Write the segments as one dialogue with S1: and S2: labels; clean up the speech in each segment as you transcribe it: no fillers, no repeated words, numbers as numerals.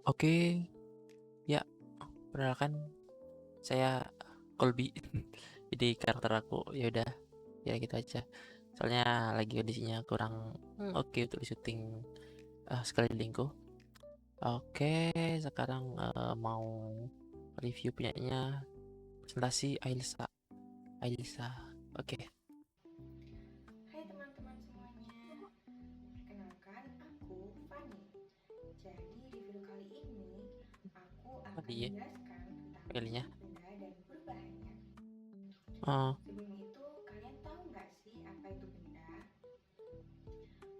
S1: Oke, ya, perkenalkan saya Colby. Jadi karakter aku ya udah ya gitu aja. Soalnya lagi kondisinya kurang oke untuk di syuting sekelilingku. Oke, sekarang mau review punyanya presentasi Ailsa. Ailsa. Oke.
S2: Hai teman-teman semuanya, perkenalkan aku Fani. Jadi di video kali ini aku
S1: Tadi
S2: akan
S1: ya
S2: menjelaskan tentang
S1: pilihnya.
S2: wujud benda dan perubahannya.
S1: Oh,
S2: Sebelum itu, kalian tahu nggak sih apa itu benda?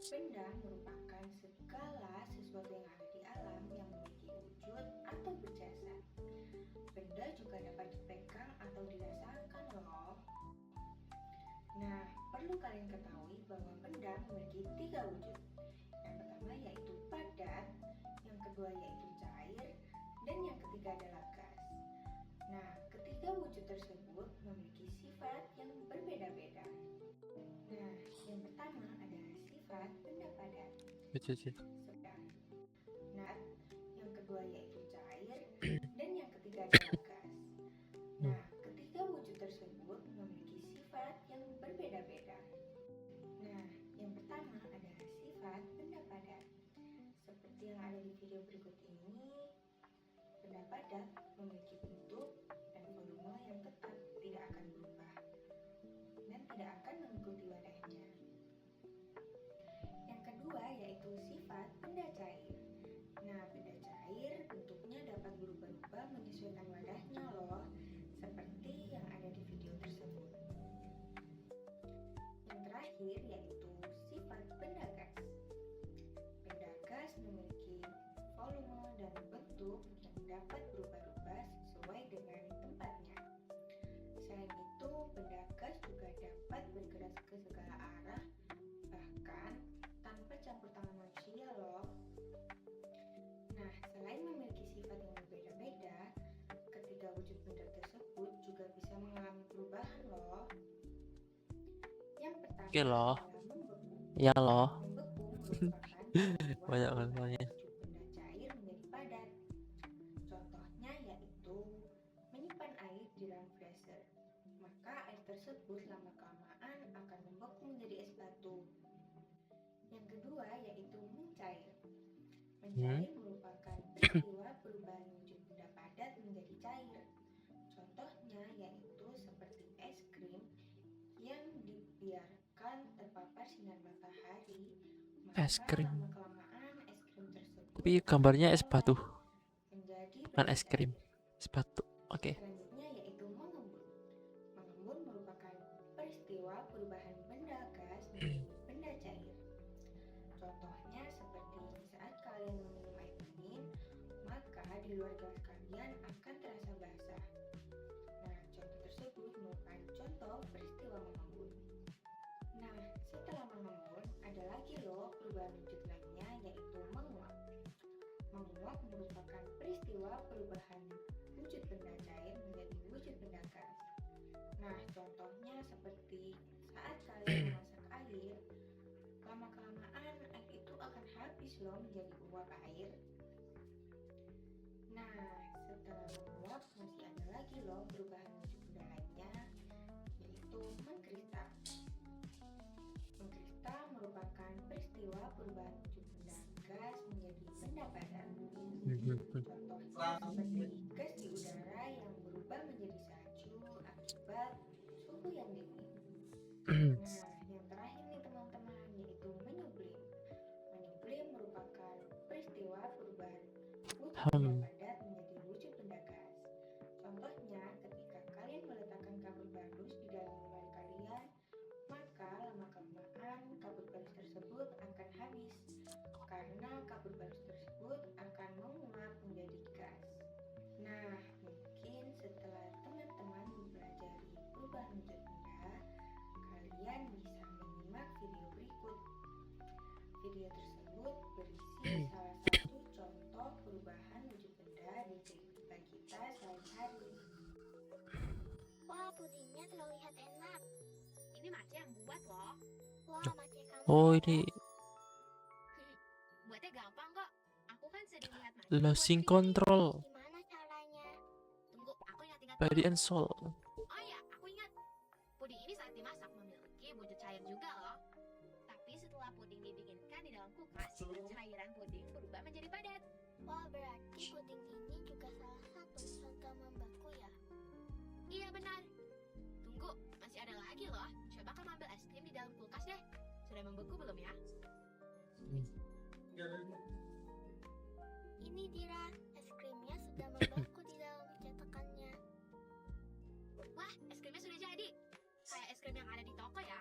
S2: Benda merupakan segala sesuatu yang ada di alam yang memiliki wujud atau berjasa. Benda juga dapat dipegang atau dirasakan loh. Nah, perlu kalian ketahui bahwa benda memiliki tiga wujud. Yang pertama yaitu padat, yang kedua yaitu cair, dan yang ketiga adalah gas. Nah, ketiga wujud tersebut memiliki sifat yang berbeda-beda. Nah, yang pertama adalah sifat benda padat.
S1: betul.
S2: Sedang. Nah, yang kedua yaitu cair, dan yang ketiga adalah gas. Nah, ketiga wujud tersebut memiliki sifat yang berbeda-beda. Nah, yang pertama adalah sifat benda padat. Seperti yang ada di video berikut ini, benda padat memiliki bentuk dan volume yang tetap tidak akan berubah dan tidak akan mengikuti wadahnya. Yang kedua yaitu sifat benda cair. Nah, benda cair bentuknya dapat berubah-ubah menyesuaikan wadahnya loh, seperti yang ada di video tersebut. Yang terakhir yaitu sifat benda gas. Benda gas memiliki volume dan bentuk yang dapat berubah-ubah sesuai dengan tempatnya. Selain itu, benda gas juga dapat bergerak ke segala arah, bahkan tanpa campur tangan manusia loh. Nah, selain memiliki sifat yang berbeda-beda, ketiga wujud benda tersebut juga bisa mengalami perubahan loh. Yang
S1: Oke
S2: pertama
S1: loh.
S2: adalah membeku.
S1: Ya loh.
S2: Membeku merupakan peristiwa
S1: Banyak
S2: perubahan
S1: masalahnya.
S2: wujud benda cair menjadi padat. Contohnya yaitu menyimpan air di dalam freezer. Maka air tersebut lama-kelamaan akan membeku menjadi es batu. Yang kedua yaitu mencair.
S1: Hmm.
S2: Mencair merupakan peristiwa perubahan wujud benda padat menjadi cair. Contohnya yaitu seperti es krim yang dibiarkan terpapar sinar matahari,
S1: Es
S2: maka
S1: krim.
S2: lama-kelamaan es krim
S1: Tapi
S2: tersebut akan
S1: gambarnya es batu,
S2: meleleh menjadi
S1: bukan
S2: benda
S1: es krim.
S2: cair.
S1: Es batu. Oke.
S2: Selanjutnya yaitu mengembun. Mengembun merupakan peristiwa perubahan benda gas menjadi benda cair. Contohnya seperti saat kalian meminum air dingin, maka di luar gelas kalian akan terasa basah. Nah, contoh tersebut merupakan contoh peristiwa mengembun. Nah, setelah mengembun, ada lagi loh perubahan wujud lainnya yaitu menguap. Menguap merupakan peristiwa perubahan wujud benda cair menjadi wujud benda gas. Nah, contohnya seperti saat kalian memasak air, lama-kelamaan air itu akan habis loh menjadi uap air. Nah, setelah menguap masih ada lagi loh perubahan wujud benda lainnya, yaitu mengkristal. Mengkristal merupakan peristiwa perubahan wujud benda gas menjadi benda padat. Contohnya seperti gas di udara yang berubah menjadi salju akibat suhu yang dingin. Nah, yang terakhir nih teman-teman, yaitu menyublim. Menyublim merupakan peristiwa perubahan wujud benda
S1: Hmm.
S2: padat menjadi wujud benda gas. Contohnya, ketika kalian meletakkan kabel bagus di dalam lemari kalian, maka lama-kelamaan kabel bagus tersebut akan habis karena kabel bagus tersebut akan menguap menjadi gas. Nah, mungkin setelah teman-teman mempelajari perubahan wujud benda, kalian bisa menyimak video berikut. Video tersebut berisi salah satu contoh perubahan wujud benda di kehidupan kita sehari-hari.
S3: Wah, pudingnya terlihat enak.
S4: Ini Mace yang buat loh.
S3: Wah, Mace kamu
S1: Oh
S3: hebat.
S1: ini.
S4: Buatnya gampang kok. Aku kan sedang lihat macam buat
S1: Losing
S4: puding ini.
S1: control
S3: Gimana caranya?
S4: Tunggu, aku ingat-ingat
S1: body
S4: dulu.
S1: and soul.
S4: Oh iya, aku ingat. Puding ini saat dimasak memiliki wujud cair juga loh. Tapi setelah puding didinginkan di dalam kulkas, cairan puding berubah menjadi padat.
S3: Wah, berarti puding ini juga salah satu serangga membeku ya?
S4: Iya benar. Tunggu, masih ada lagi loh. Coba kamu ambil es krim di dalam kulkas deh. Sudah membeku belum ya?
S3: Ini Dira, es krimnya sudah membeku di dalam cetakannya.
S4: Wah, es krimnya sudah jadi. Kayak es krim yang ada di toko ya.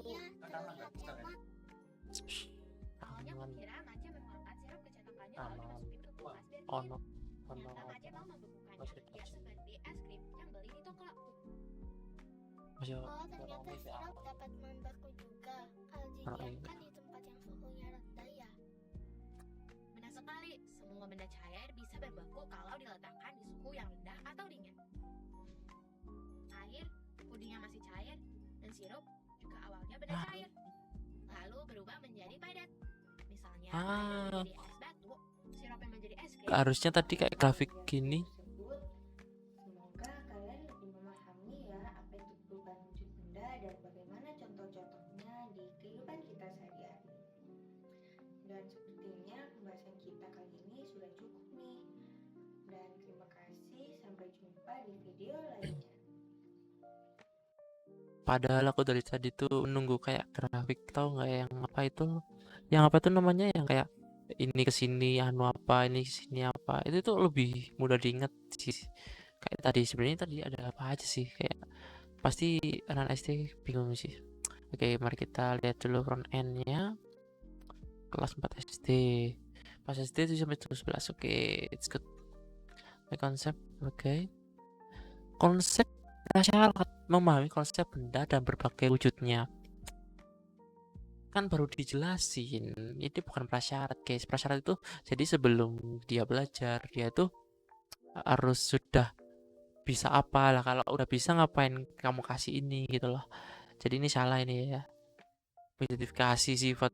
S3: Iya, terlihat enak.
S4: Awalnya aku
S1: Aman,
S4: kira Mace menuangkan sirup ke cetakannya lalu
S1: aman.
S4: dimasukin ke kulkas biar
S1: Oh
S4: dingin.
S1: no, oh no.
S4: Ternyata Mace mau membekukannya
S1: Masih
S4: ya
S1: dikasih.
S4: seperti es krim yang beli di toko.
S1: Masih
S3: Oh, ternyata sirup dapat membeku juga kalau didiamkan di tempat yang suhunya rendah ya.
S4: Benar sekali, semua benda cair bisa berbeku kalau diletakkan di suhu yang rendah atau dingin. Air, pudingnya masih cair, dan sirup juga awalnya benda cair. Lalu berubah menjadi padat. Misalnya, air yang menjadi es batu, sirup yang menjadi es krim.
S1: harusnya tadi kayak grafik gini.
S2: Semoga kalian lebih memahami ya apa itu perubahan wujud benda dan bagaimana contoh-contohnya di kehidupan kita sehari-hari. Dan sepertinya pembahasan kita kali ini sudah cukup nih. Dan terima kasih, sampai jumpa di video lainnya.
S1: Padahal aku dari tadi tuh nunggu kayak grafik, tahu nggak yang apa itu namanya, yang kayak ini kesini anu apa, ini kesini apa, itu tuh lebih mudah diingat sih. Kayak tadi sebenarnya tadi ada apa aja sih, kayak pasti anak SD bingung sih. Oke, mari kita lihat dulu front end-nya kelas 4 SD. Pas SD 7 sampai 11. Oke, it's good. My concept, oke. Konsep prasyarat, memahami konsep benda dan berbagai wujudnya. Kan baru dijelasin, ini bukan prasyarat guys. Prasyarat itu jadi sebelum dia belajar, dia itu harus sudah bisa apa lah. Kalau udah bisa ngapain kamu kasih ini gitu loh. Jadi ini salah ini ya. Identifikasi sifat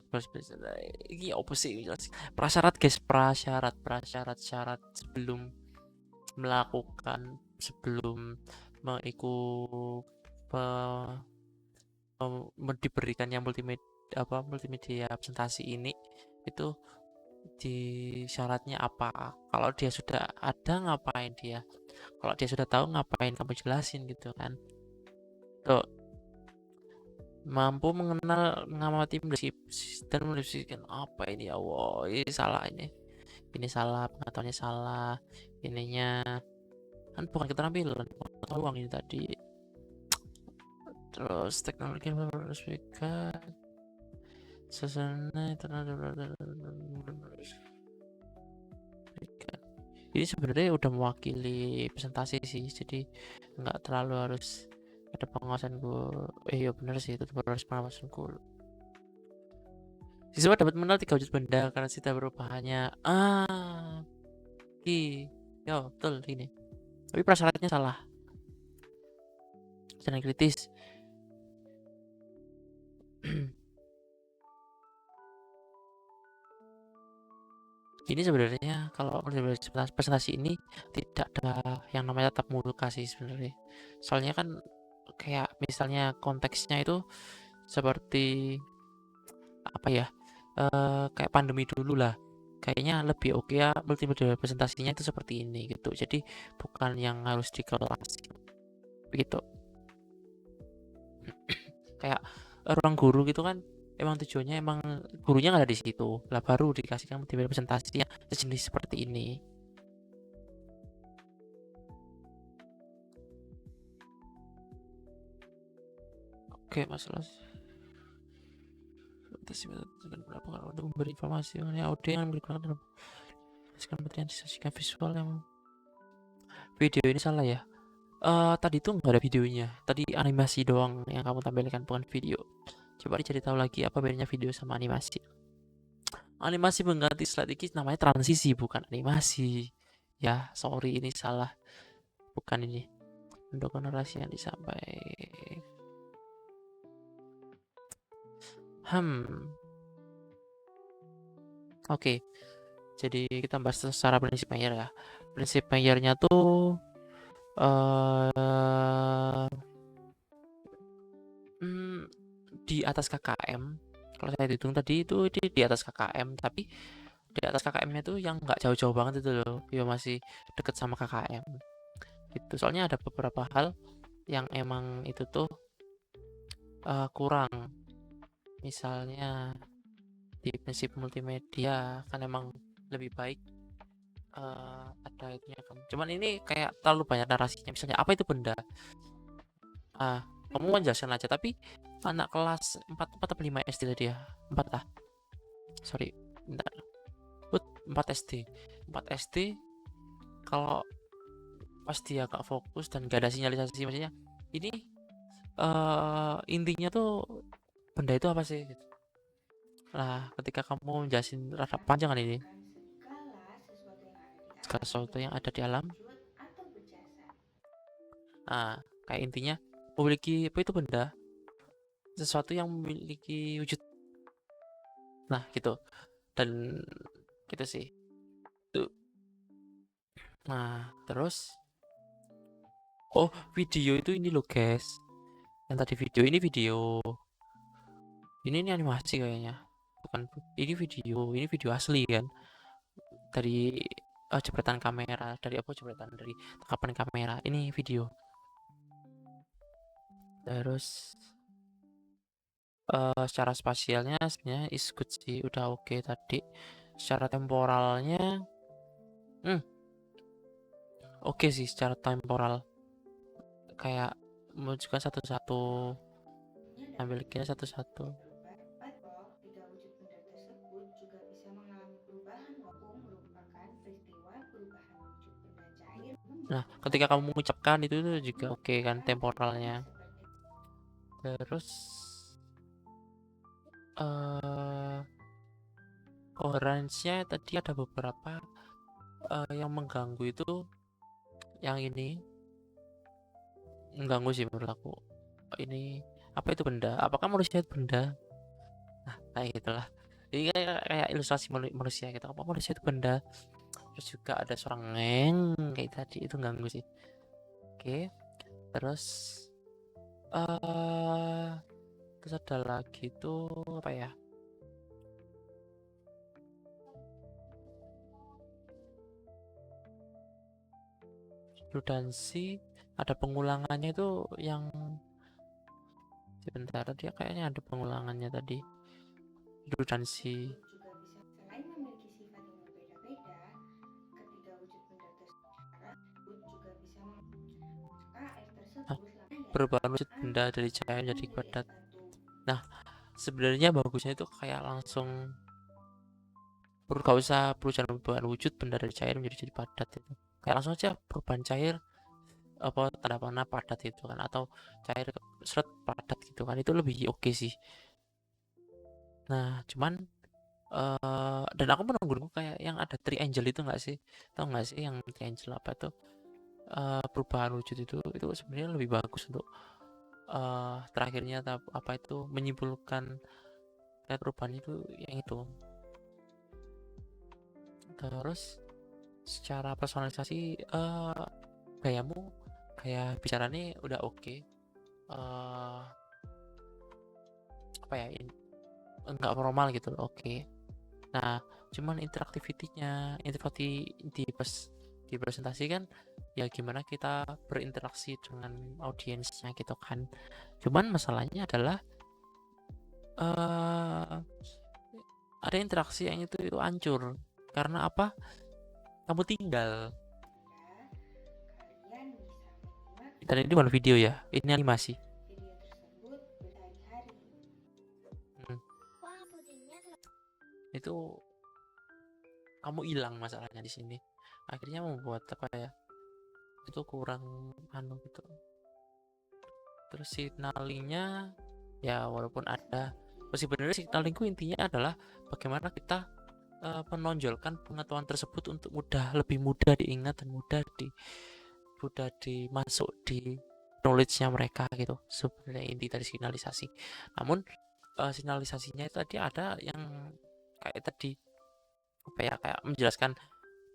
S1: ini apa sih? Prasyarat guys, prasyarat syarat sebelum melakukan, sebelum diberikannya multimedia presentasi ini, itu di syaratnya apa, kalau dia sudah ada ngapain dia, kalau dia sudah tahu ngapain kamu jelasin gitu kan. Tuh, mampu mengenal, mengamati, dan mendeskripsikan apa ini ya. Wow, ini salah, ini salah, pengetahuannya salah, ininya kan bukan keterampilan, pengetahuan ini tadi. Terus teknologi berbeda, suasana ini sebenarnya udah mewakili presentasi sih, jadi nggak terlalu harus ada pengawasan guru. Iya bener sih, itu harus pengawasan guru. Siswa dapat mengenal 3 wujud benda karena sita perubahannya. Yo, betul ini. Tapi prasyaratnya salah. Jangan kritis. Ini sebenarnya kalau presentasi ini tidak ada yang namanya tatap muka sih sebenarnya. Soalnya kan kayak misalnya konteksnya itu seperti apa ya, kayak pandemi dulu lah. Kayaknya lebih oke ya multimedia presentasinya itu seperti ini gitu. Jadi bukan yang harus di kelas begitu. Kayak ruang guru gitu kan, emang tujuannya emang gurunya nggak ada di situ lah, baru dikasihkan multimedia presentasi yang sejenis seperti ini. Oke, masalah berapa kalau untuk memberi informasi mengenai audio yang digunakan dalam material disajikan visual yang video ini salah ya. Tadi tuh nggak ada videonya, tadi animasi doang yang kamu tampilkan, bukan video. Coba dicari tahu lagi apa bedanya video sama animasi. Animasi mengganti slide ini namanya transisi, bukan animasi. Ya, sorry ini salah. Bukan ini. Untuk narasi yang disampaikan. Oke. Jadi kita bahas secara prinsip mayor ya. Prinsip mayornya tuh eh di atas KKM. Kalau saya hitung tadi itu di atas KKM, tapi di atas KKM-nya tuh yang nggak jauh-jauh banget itu loh, ya masih deket sama KKM. Gitu. Soalnya ada beberapa hal yang emang itu tuh kurang. Misalnya di prinsip multimedia kan emang lebih baik ada itunya kan. Cuman ini kayak terlalu banyak narasinya. Misalnya apa itu benda? Kamu menjelaskan aja, tapi anak kelas 4 atau 5 SD tadi ya? 4 lah. Sorry. Bentar. 4 SD. 4 SD kalau pas dia gak fokus dan gak ada sinyalisasi, maksudnya ini intinya tuh benda itu apa sih gitu. Nah, ketika kamu menjelasin rada panjang kan ini, segala sesuatu yang ada di alam. Nah, kayak intinya memiliki apa itu benda, sesuatu yang memiliki wujud. Nah, gitu. Dan gitu sih. Tuh. Nah, terus video itu ini loh guys. Yang tadi video ini video. Ini animasi kayaknya. Bukan, ini video asli kan. Dari jepretan kamera, dari tangkapan kamera. Ini video. Terus secara spasialnya sebenarnya is good sih, udah oke tadi. Secara temporalnya oke sih, secara temporal kayak menunjukkan satu-satu, ambil kira satu-satu. Nah, ketika kamu mengucapkan itu juga oke kan temporalnya. Terus coherence-nya tadi ada beberapa yang mengganggu itu. Yang ini mengganggu sih menurut aku. Ini apa itu benda? Apakah manusia itu benda? Nah, kayak gitulah. Ini kayak ilustrasi manusia gitu. Apa manusia itu benda? Terus juga ada seorang kayak tadi, itu ganggu sih. Oke. Terus terus ada lagi tuh apa ya? Redundancy, ada pengulangannya itu yang sebentar, dia kayaknya ada pengulangannya tadi. Redundancy.
S2: Selain memiliki sifat yang berbeda-beda, ketiga wujud benda tersebut juga bisa maka air tersebut
S1: perubahan wujud benda dari cair menjadi padat. Nah, sebenarnya bagusnya itu kayak langsung gak usah perubahan wujud benda dari cair menjadi padat itu. Kayak langsung aja perubahan cair apa tanda panah padat itu kan, atau cair seret padat gitu kan, itu lebih oke sih. Nah, cuman dan aku menunggu kayak yang ada triangle itu nggak sih, tau nggak sih yang triangle apa itu, perubahan wujud itu sebenarnya lebih bagus untuk terakhirnya apa itu menyimpulkan kayak perubahan itu yang itu. Terus secara personalisasi gayamu kayak bicaranya udah oke. Apa ya, enggak formal gitu loh, oke. Nah, cuman interaktivitinya di presentasi kan ya gimana kita berinteraksi dengan audiensnya gitu kan. Cuman masalahnya adalah ada interaksi yang itu hancur karena apa? Kamu tinggal. Dan ini bukan video ya, ini animasi. Itu kamu hilang masalahnya di sini. Akhirnya membuat apa ya? Itu kurang gitu. Terus signalingnya ya walaupun ada, sebenarnya signalingku intinya adalah bagaimana kita menonjolkan pengetahuan tersebut untuk lebih mudah diingat dan mudah dimasuk di knowledge-nya mereka gitu. Sebenarnya inti dari signalisasi. Namun signalisasinya itu tadi ada yang kayak tadi apa ya, kayak menjelaskan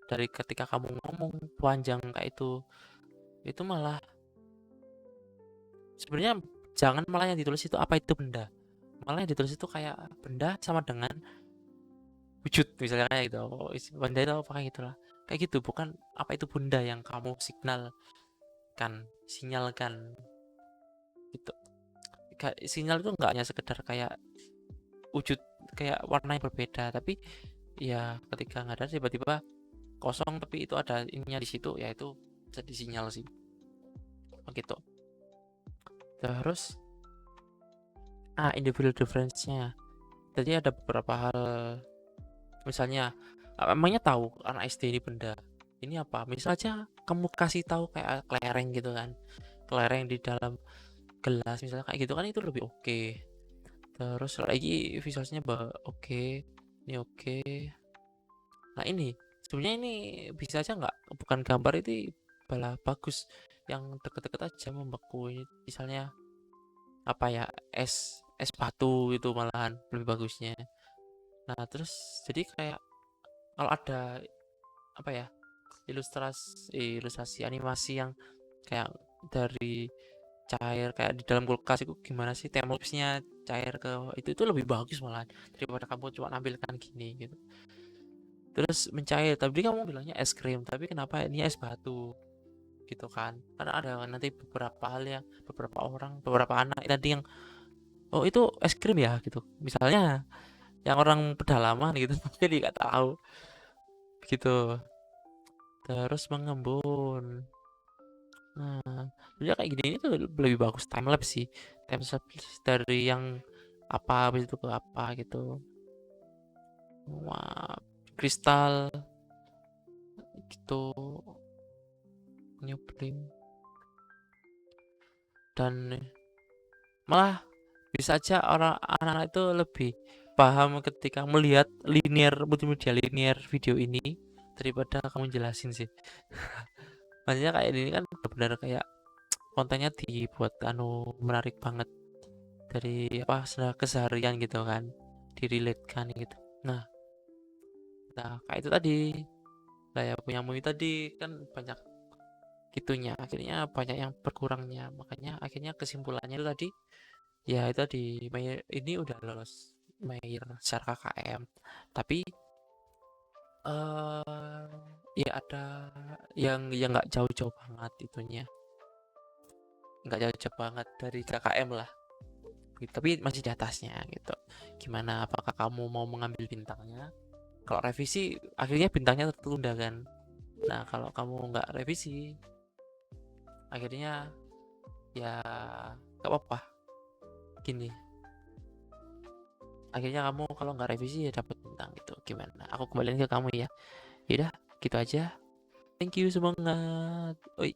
S1: dari ketika kamu ngomong panjang kayak itu malah sebenarnya jangan malah yang ditulis itu apa itu benda, malah yang ditulis itu kayak benda sama dengan wujud misalnya kayak gitu. Oh, benda itu apa kayak gitulah, kayak gitu, bukan apa itu benda yang kamu sinyalkan gitu. Sinyal itu enggak hanya sekedar kayak wujud, kayak warna yang berbeda, tapi ya ketika nggak ada tiba-tiba kosong tapi itu ada ininya di situ, ya itu jadi sinyal sih begitu. Terus individual difference-nya tadi ada beberapa hal, misalnya emangnya tahu anak SD ini benda ini apa, misal aja kamu kasih tahu kayak kelereng gitu kan, kelereng di dalam gelas misalnya kayak gitu kan, itu lebih oke. Terus lagi visualnya oke, ini oke. Nah ini sebenarnya ini bisa aja nggak, bukan gambar itu malah bagus, yang deket-deket aja membeku ini misalnya apa ya, es batu itu malahan lebih bagusnya. Nah terus jadi kayak kalau ada apa ya, ilustrasi animasi yang kayak dari cair kayak di dalam kulkas itu gimana sih, timelapse-nya cair ke itu lebih bagus malahan daripada kamu cuma nampilkan gini gitu. Terus mencair, tapi kamu bilangnya es krim, tapi kenapa ini es batu gitu kan? Karena ada nanti beberapa orang, beberapa anak nanti yang oh itu es krim ya gitu. Misalnya yang orang pedalaman gitu, jadi nggak tahu gitu. Terus mengembun. Nah, jadi kayak gini itu lebih bagus timelapse sih. Timelapse dari yang apa habis itu ke apa gitu. Wah, kristal gitu, new flame. Dan malah bisa aja orang anak-anak itu lebih paham ketika melihat multimedia linear video ini daripada kamu jelasin sih. Maksudnya kayak ini kan benar-benar kayak kontennya dibuat menarik banget dari apa keseharian gitu kan, direlatekan gitu. Nah kayak itu tadi lah ya, punyamu tadi kan banyak gitunya, akhirnya banyak yang berkurangnya, makanya akhirnya kesimpulannya itu tadi ya itu tadi, ini udah lolos Mayer secara KKM, tapi ya ada yang nggak jauh-jauh banget itunya, nggak jauh-jauh banget dari KKM lah gitu, tapi masih di atasnya gitu. Gimana, apakah kamu mau mengambil bintangnya? Kalau revisi akhirnya bintangnya tertunda kan. Nah kalau kamu nggak revisi akhirnya ya nggak apa-apa gini, akhirnya kamu kalau nggak revisi ya dapat bintang gitu. Gimana, aku kembaliin ke kamu ya. Yaudah gitu aja, thank you, semangat. Oi.